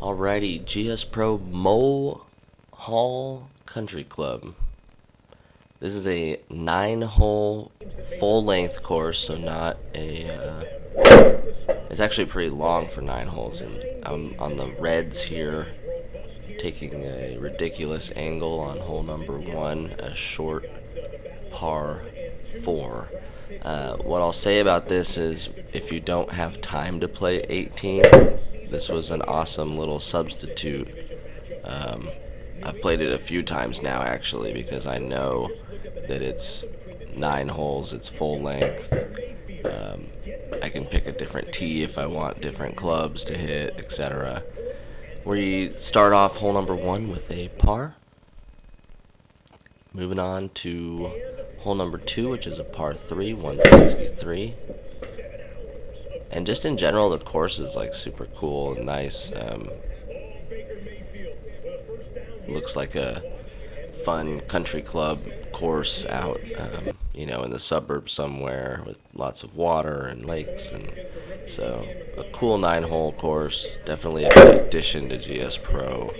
Alrighty, GSPRO MOHALL Country Club. This is a 9-hole full-length course, so not a. It's actually pretty long for 9 holes, and I'm on the reds here, taking a ridiculous angle on hole number 1, a short par 4. What I'll say about this is, if you don't have time to play 18, this was an awesome little substitute. I've played it a few times now, actually, because I know that it's 9 holes, it's full length. I can pick a different tee if I want different clubs to hit, etc. We start off hole number 1 with a par. Moving on to hole number 2, which is a par 3, 163. And just in general, the course is like super cool and nice. Looks like a fun country club course out, in the suburbs somewhere with lots of water and lakes, and so a cool 9-hole course. Definitely a good addition to GSPRO,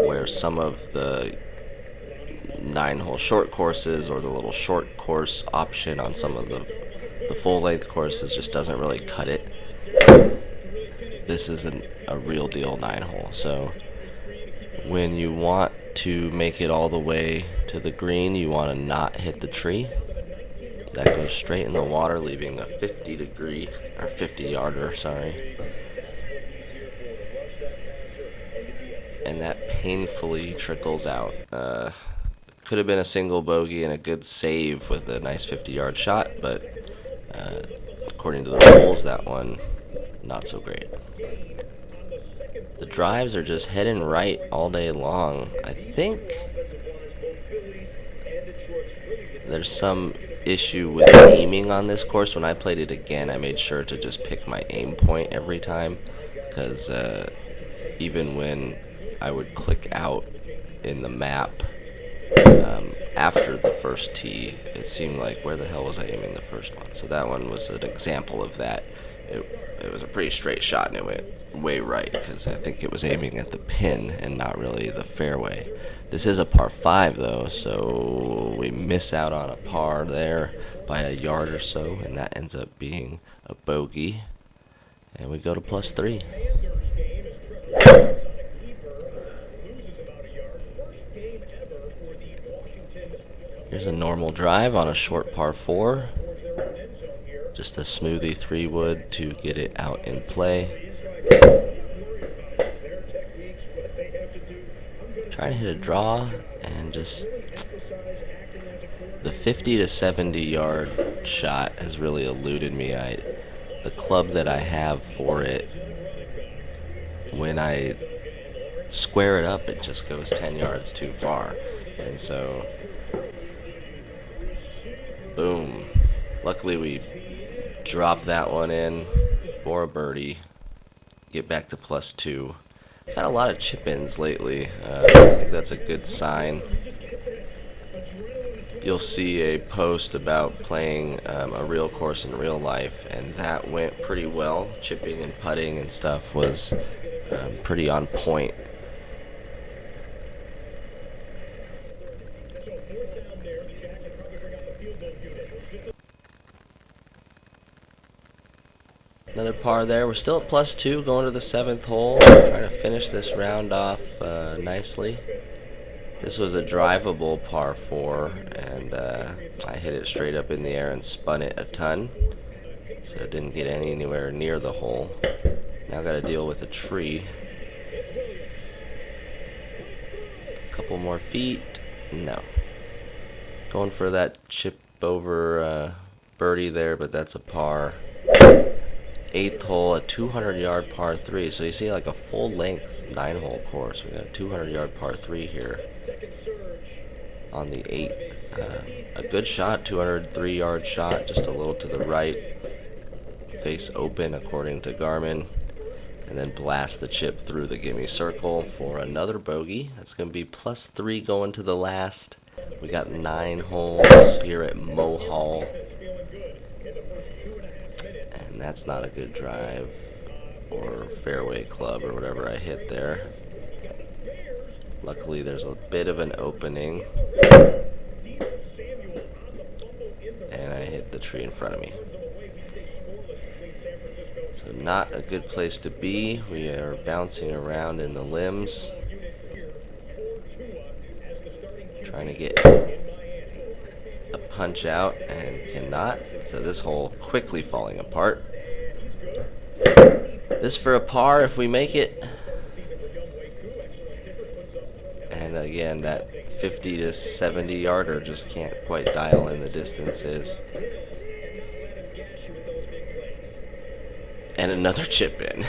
where some of the 9-hole short courses or the little short course option on some of the full-length courses just doesn't really cut it. This is a real deal 9-hole. So when you want to make it all the way to the green, you want to not hit the tree. That goes straight in the water, leaving a 50-yarder, sorry. And that painfully trickles out. Could have been a single bogey and a good save with a nice 50-yard shot, but according to the rules, that one not so great. The drives are just heading right all day long. I think there's some issue with aiming on this course. When I played it again, I made sure to just pick my aim point every time, because even when I would click out in the map after the first tee, it seemed like, where the hell was I aiming the first one? So that one was an example of that. It was a pretty straight shot, and it went way right, because I think it was aiming at the pin and not really the fairway. This is a par 5 though, so we miss out on a par there by a yard or so, and that ends up being a bogey, and we go to +3. Here's a normal drive on a short par 4. Just a smoothie 3-wood to get it out in play. Trying to hit a draw, and just the 50 to 70-yard shot has really eluded me. The club that I have for it, when I square it up, it just goes 10 yards too far, and so boom. Luckily we drop that one in for a birdie, get back to +2. Had a lot of chip-ins lately. I think that's a good sign. You'll see a post about playing a real course in real life, and that went pretty well. Chipping and putting and stuff was pretty on point. Another par there. We're still at +2, going to the 7th hole. Trying to finish this round off nicely. This was a drivable par 4, and I hit it straight up in the air and spun it a ton, so it didn't get anywhere near the hole. Now got to deal with a tree. A couple more feet. No. Going for that chip over birdie there, but that's a par. 8th hole, a 200-yard par 3. So you see, like a full-length 9-hole course. We got a 200-yard par 3 here on the 8th. A good shot, 203-yard shot, just a little to the right. Face open, according to Garmin. And then blast the chip through the gimme circle for another bogey. That's going to be +3 going to the last. We got 9 holes here at MOHALL. And that's not a good drive. or fairway club or whatever I hit there. Luckily there's a bit of an opening, and I hit the tree in front of me. So not a good place to be. We are bouncing around in the limbs, trying to get a punch out and cannot. So this hole quickly falling apart. This for a par if we make it. And again, that 50 to 70 yarder just can't quite dial in the distances. And another chip in.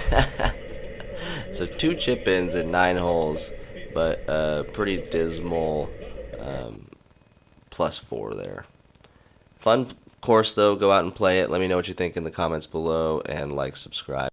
So 2 chip ins in 9 holes, but pretty dismal +4 there. Fun course though, go out and play it. Let me know what you think in the comments below, and like, subscribe.